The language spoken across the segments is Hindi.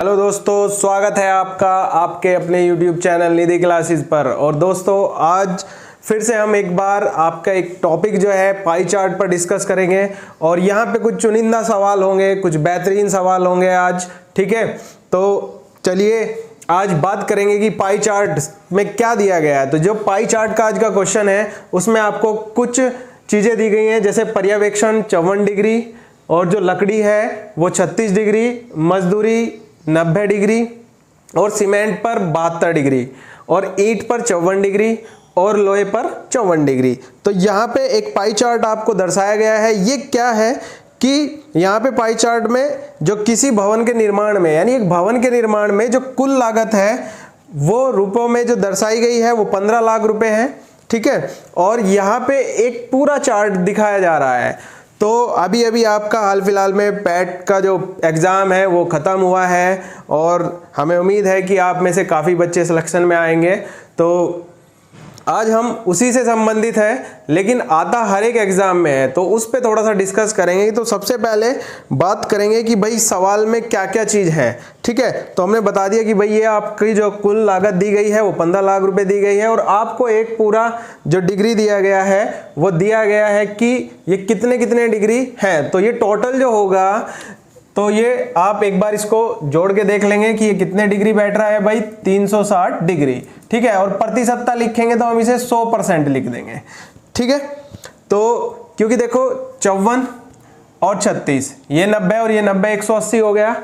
हेलो दोस्तों, स्वागत है आपका आपके अपने YouTube चैनल निधि क्लासेस पर। और दोस्तों, आज फिर से हम एक बार आपका एक टॉपिक जो है पाई चार्ट पर डिस्कस करेंगे। और यहाँ पे कुछ चुनिंदा सवाल होंगे, कुछ बेहतरीन सवाल होंगे आज। ठीक है, तो चलिए आज बात करेंगे कि पाई चार्ट में क्या दिया गया है। तो जो पाई चार्ट का आज का क्वेश्चन है उसमें आपको कुछ चीज़ें दी गई हैं, जैसे पर्यवेक्षण 54 डिग्री, और जो लकड़ी है वो 36 डिग्री, मजदूरी 90 डिग्री, और सीमेंट पर 72 डिग्री, और ईंट पर 54 डिग्री, और लोहे पर 54 डिग्री। तो यहाँ पे एक पाई चार्ट आपको दर्शाया गया है। ये क्या है कि यहाँ पे पाई चार्ट में जो किसी भवन के निर्माण में, यानी एक भवन के निर्माण में जो कुल लागत है वो रुपयों में जो दर्शाई गई है वो 15 लाख रुपए है। ठीक है, और यहाँ पे एक पूरा चार्ट दिखाया जा रहा है। तो अभी अभी आपका हाल फिलहाल में पैट का जो एग्ज़ाम है वो ख़त्म हुआ है, और हमें उम्मीद है कि आप में से काफ़ी बच्चे सिलेक्शन में आएंगे। तो आज हम उसी से संबंधित है, लेकिन आता हर एक एग्जाम में है, तो उस पे थोड़ा सा डिस्कस करेंगे। तो सबसे पहले बात करेंगे कि भाई सवाल में क्या क्या चीज़ है। ठीक है, तो हमने बता दिया कि भाई ये आपकी जो कुल लागत दी गई है वो 15 लाख रुपए दी गई है, और आपको एक पूरा जो डिग्री दिया गया है वो दिया गया है कि ये कितने कितने डिग्री है। तो ये टोटल जो होगा, तो ये आप एक बार इसको जोड़ के देख लेंगे कि ये कितने डिग्री बैठ रहा है भाई, 360 डिग्री। ठीक है, और प्रतिशतता लिखेंगे तो हम इसे 100% लिख देंगे। ठीक है, तो क्योंकि देखो 54 और 36, ये 90 और ये 90, 180 हो गया,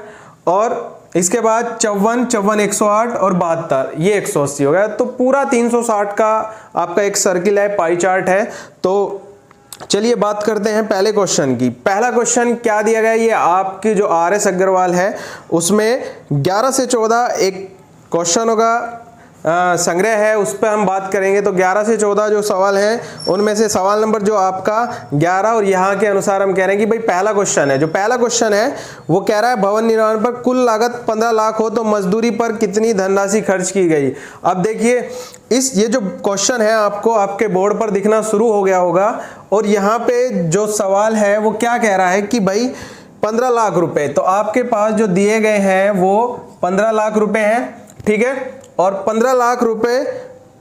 और इसके बाद 54, 108 और 72, ये 180 हो गया। तो पूरा 360 का आपका एक सर्किल है, पाई चार्ट है। तो चलिए बात करते हैं पहले क्वेश्चन की। पहला क्वेश्चन क्या दिया गया, ये आपकी जो RS अग्रवाल है उसमें 11 से 14 एक क्वेश्चन होगा, संग्रह है, उस पर हम बात करेंगे। तो 11 से 14 जो सवाल हैं उनमें से सवाल नंबर जो आपका 11, और यहाँ के अनुसार हम कह रहे हैं कि भाई पहला क्वेश्चन है, जो पहला क्वेश्चन है वो कह रहा है भवन निर्माण पर कुल लागत 15 लाख हो तो मजदूरी पर कितनी धनराशि खर्च की गई। अब देखिए ये जो क्वेश्चन है आपको आपके बोर्ड पर दिखना शुरू हो गया होगा, और यहाँ पे जो सवाल है वो क्या कह रहा है कि भाई 15 लाख रुपए। तो आपके पास जो दिए गए हैं वो 15 लाख रुपए हैं। ठीक है, और 15 लाख रुपए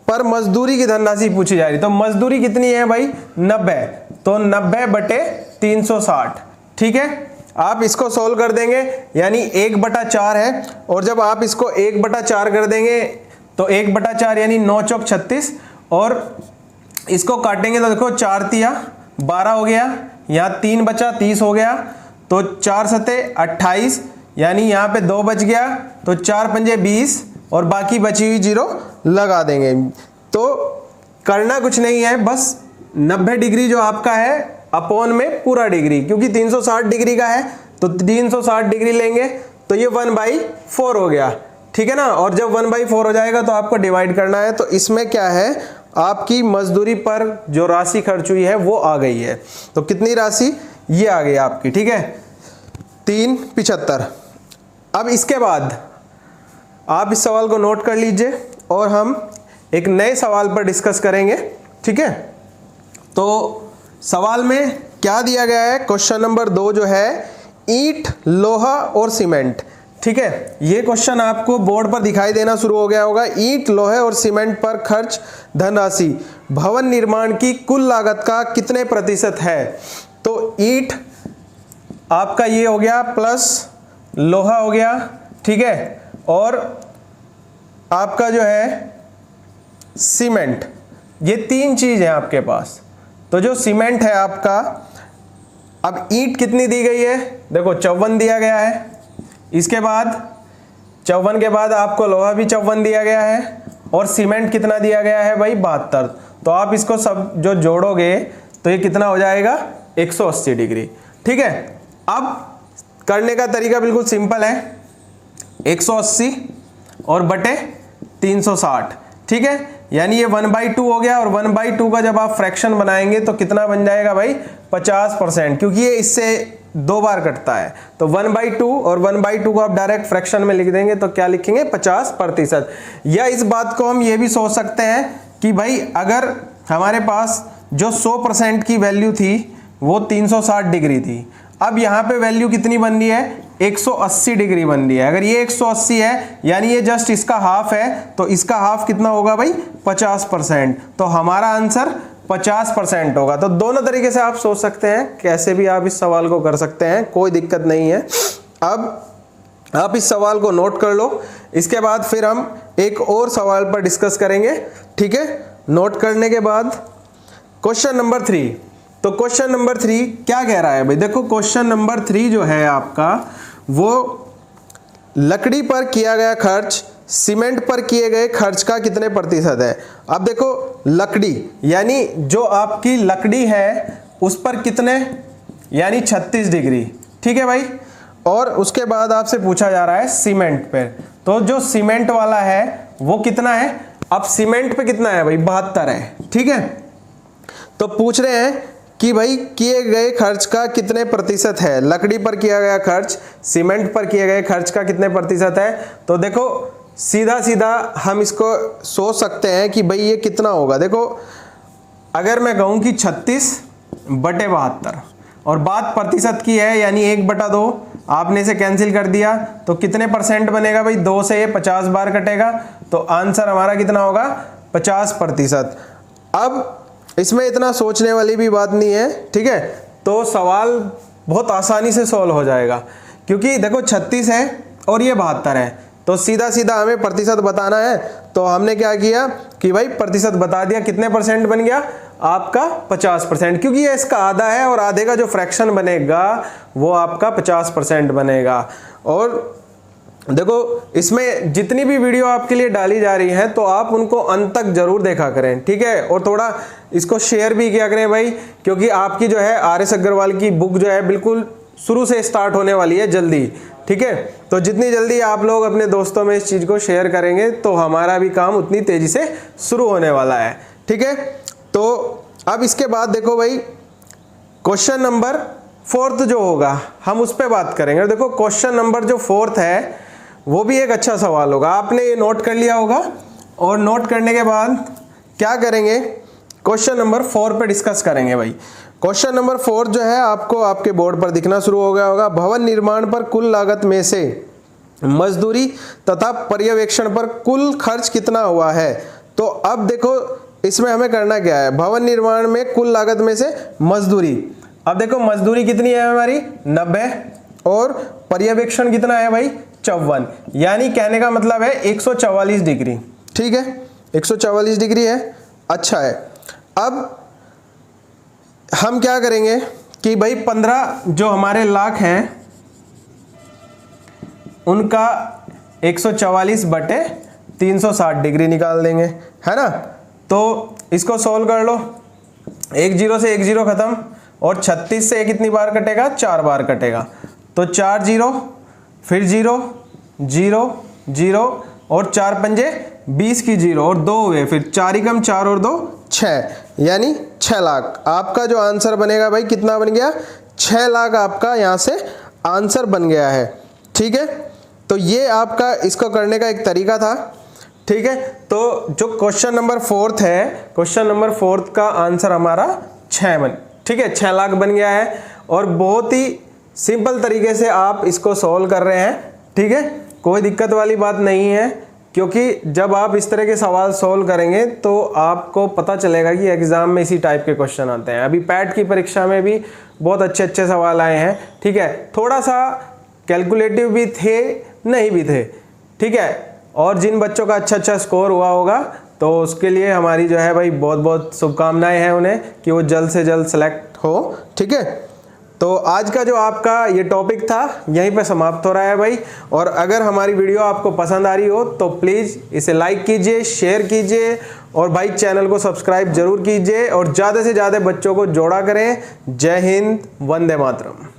पर मजदूरी की धनराशि पूछी जा रही। तो मजदूरी कितनी है भाई, 90, तो 90 बटे 360। ठीक है, आप इसको सोल्व कर देंगे, यानी 1/4 है, और जब आप इसको 1/4 कर देंगे तो 1/4 यानी 9 चौक 36, और इसको काटेंगे तो देखो 4 तिया 12 हो गया, यहाँ 3 बचा 30 हो गया, तो 4 सते 28, यानी यहाँ पे 2 बच गया, तो 4 पंजे 20, और बाकी बची हुई 0 लगा देंगे। तो करना कुछ नहीं है, बस 90 डिग्री जो आपका है अपॉन में पूरा डिग्री, क्योंकि 360 डिग्री का है तो 360 डिग्री लेंगे, तो ये 1/4 हो गया। ठीक है ना, और जब 1/4 हो जाएगा तो आपको डिवाइड करना है। तो इसमें क्या है, आपकी मजदूरी पर जो राशि खर्च हुई है वो आ गई है। तो कितनी राशि, ये आ गई आपकी। ठीक है, 375। अब इसके बाद आप इस सवाल को नोट कर लीजिए, और हम एक नए सवाल पर डिस्कस करेंगे। ठीक है, तो सवाल में क्या दिया गया है, क्वेश्चन नंबर 2 जो है ईंट, लोहा और सीमेंट। ठीक है, ये क्वेश्चन आपको बोर्ड पर दिखाई देना शुरू हो गया होगा। ईंट, लोहे और सीमेंट पर खर्च धनराशि भवन निर्माण की कुल लागत का कितने प्रतिशत है। तो ईंट आपका ये हो गया, प्लस लोहा हो गया। ठीक है, और आपका जो है सीमेंट, ये 3 चीज है आपके पास। तो जो सीमेंट है आपका, अब ईंट कितनी दी गई है, देखो 54 दिया गया है, इसके बाद 54 के बाद आपको लोहा भी 54 दिया गया है, और सीमेंट कितना दिया गया है भाई, 72। तो आप इसको सब जो जोड़ोगे तो ये कितना हो जाएगा, 180 डिग्री। ठीक है, अब करने का तरीका बिल्कुल सिंपल है, 180 और बटे 360। ठीक है, यानी ये 1/2 हो गया, और 1/2 का जब आप फ्रैक्शन बनाएंगे तो कितना बन जाएगा भाई, 50%, क्योंकि ये इससे 2 बार कटता है। तो 1/2 और 1/2 को आप डायरेक्ट फ्रैक्शन में लिख देंगे तो क्या लिखेंगे, 50%। या इस बात को हम ये भी सोच सकते हैं कि भाई अगर हमारे पास जो 100% की वैल्यू थी वो 360 डिग्री थी, अब यहाँ पे वैल्यू कितनी बन रही है, 180 डिग्री बन रही है। अगर ये 180 है यानी ये जस्ट इसका हाफ है, तो इसका हाफ कितना होगा भाई 50%, तो हमारा आंसर 50% होगा। तो दोनों तरीके से आप सोच सकते हैं, कैसे भी आप इस सवाल को कर सकते हैं, कोई दिक्कत नहीं है। अब आप इस सवाल को नोट कर लो, इसके बाद फिर हम एक और सवाल पर डिस्कस करेंगे, ठीक है। नोट करने के बाद क्वेश्चन नंबर 3, तो क्वेश्चन नंबर 3 क्या कह रहा है भाई, देखो क्वेश्चन नंबर 3 जो है आपका, वो लकड़ी पर किया गया खर्च सीमेंट पर किए गए खर्च का कितने प्रतिशत है। अब देखो लकड़ी यानी जो आपकी लकड़ी है उस पर कितने, यानी 36 डिग्री, ठीक है भाई। और उसके बाद आपसे पूछा जा रहा है सीमेंट पे, तो जो सीमेंट वाला है वो कितना है। अब सीमेंट पे कितना है भाई 72 है, ठीक है। तो पूछ रहे हैं कि भाई किए गए खर्च का कितने प्रतिशत है, लकड़ी पर किया गया खर्च सीमेंट पर किए गए खर्च का कितने प्रतिशत है। तो देखो सीधा सीधा हम इसको सोच सकते हैं कि भाई ये कितना होगा। देखो अगर मैं कहूँ कि 36/72 और बात प्रतिशत की है यानी 1/2, आपने इसे कैंसिल कर दिया तो कितने परसेंट बनेगा भाई, 2 से ये 50 बार कटेगा, तो आंसर हमारा कितना होगा 50%। अब इसमें इतना सोचने वाली भी बात नहीं है, ठीक है। तो सवाल बहुत आसानी से सॉल्व हो जाएगा, क्योंकि देखो 36 है और ये 72 है, तो सीधा सीधा हमें प्रतिशत बताना है। तो हमने क्या किया कि भाई प्रतिशत बता दिया, कितने परसेंट बन गया आपका 50%, क्योंकि ये इसका आधा है और आधे का जो फ्रैक्शन बनेगा वो आपका 50% बनेगा। और देखो इसमें जितनी भी वीडियो आपके लिए डाली जा रही है तो आप उनको अंत तक जरूर देखा करें, ठीक है। और थोड़ा इसको शेयर भी किया करें भाई, क्योंकि आपकी जो है आर एस अग्रवाल की बुक जो है बिल्कुल शुरू से स्टार्ट होने वाली है जल्दी, ठीक है। तो जितनी जल्दी आप लोग अपने दोस्तों में इस चीज़ को शेयर करेंगे तो हमारा भी काम उतनी तेज़ी से शुरू होने वाला है, ठीक है। तो अब इसके बाद देखो भाई क्वेश्चन नंबर 4 जो होगा हम उस पर बात करेंगे। देखो क्वेश्चन नंबर जो 4 है वो भी एक अच्छा सवाल होगा, आपने ये नोट कर लिया होगा। और नोट करने के बाद क्या करेंगे, क्वेश्चन नंबर 4 पे डिस्कस करेंगे भाई। क्वेश्चन नंबर 4 जो है आपको आपके बोर्ड पर दिखना शुरू हो गया होगा। भवन निर्माण पर कुल लागत में से मजदूरी तथा पर्यवेक्षण पर कुल खर्च कितना हुआ है। तो अब देखो इसमें हमें करना क्या है, भवन निर्माण में कुल लागत में से मजदूरी, अब देखो मजदूरी कितनी है हमारी 90 और पर्यवेक्षण कितना है भाई 54, यानी कहने का मतलब है 144 डिग्री, ठीक है 144 डिग्री है, अच्छा है। अब हम क्या करेंगे कि भाई 15 जो हमारे लाख हैं उनका 144/360 डिग्री निकाल देंगे, है ना। तो इसको सोल्व कर लो, 1 0 से 1 0 खत्म, और 36 से कितनी बार कटेगा 4 बार कटेगा, तो 4 0 फिर 0 0 0 और 4 पंजे 20 की 0 और 2 हुए, फिर 4 एकम 4 और 2 6, यानी 6 लाख। आपका जो आंसर बनेगा भाई कितना बन गया 6 लाख आपका यहाँ से आंसर बन गया है, ठीक है। तो ये आपका इसको करने का एक तरीका था, ठीक है। तो जो क्वेश्चन नंबर 4 है, क्वेश्चन नंबर 4 का आंसर हमारा 6 ठीक है 6 लाख बन गया है। और बहुत ही सिंपल तरीके से आप इसको सॉल्व कर रहे हैं, ठीक है, कोई दिक्कत वाली बात नहीं है, क्योंकि जब आप इस तरह के सवाल सॉल्व करेंगे तो आपको पता चलेगा कि एग्जाम में इसी टाइप के क्वेश्चन आते हैं। अभी पैट की परीक्षा में भी बहुत अच्छे अच्छे सवाल आए हैं, ठीक है, थोड़ा सा कैलकुलेटिव भी थे नहीं भी थे, ठीक है। और जिन बच्चों का अच्छा स्कोर हुआ होगा तो उसके लिए हमारी जो है भाई बहुत बहुत शुभकामनाएं हैं उन्हें कि वो जल्द से जल्द सेलेक्ट हो, ठीक है। तो आज का जो आपका ये टॉपिक था यहीं पे समाप्त हो रहा है भाई। और अगर हमारी वीडियो आपको पसंद आ रही हो तो प्लीज़ इसे लाइक कीजिए, शेयर कीजिए और भाई चैनल को सब्सक्राइब जरूर कीजिए और ज़्यादा से ज़्यादा बच्चों को जोड़ा करें। जय हिंद, वंदे मातरम।